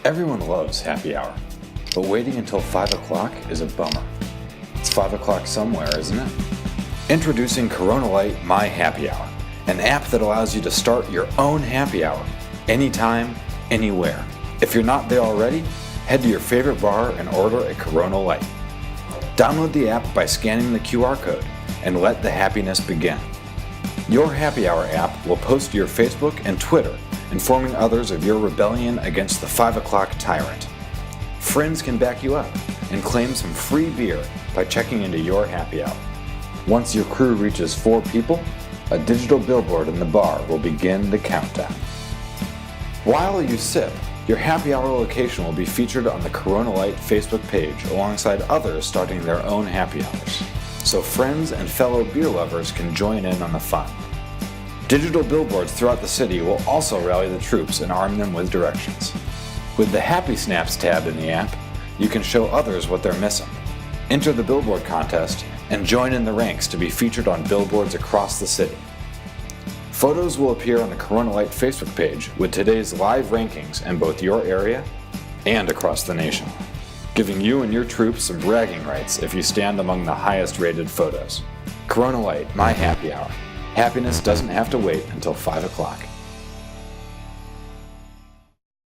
Everyone loves happy hour, but waiting until 5 o'clock is a bummer. It's 5 o'clock somewhere, isn't it? Introducing Corona Light My Happy Hour, an app that allows you to start your own happy hour, anytime, anywhere. If you're not there already, head to your favorite bar and order a Corona Light. Download the app by scanning the QR code and let the happiness begin. Your happy hour app will post to your Facebook and Twitter, informing others of your rebellion against the 5 o'clock tyrant. Friends can back you up and claim some free beer by checking into your happy hour. Once your crew reaches 4 people, a digital billboard in the bar will begin the countdown. While you sip, your happy hour location will be featured on the Corona Light Facebook page alongside others starting their own happy hours, so friends and fellow beer lovers can join in on the fun. Digital billboards throughout the city will also rally the troops and arm them with directions. With the Happy Snaps tab in the app, you can show others what they're missing. Enter the billboard contest and join in the ranks to be featured on billboards across the city. Photos will appear on the Corona Light Facebook page with today's live rankings in both your area and across the nation, giving you and your troops some bragging rights if you stand among the highest rated photos. Corona Light My Happy Hour. Happiness doesn't have to wait until 5 o'clock.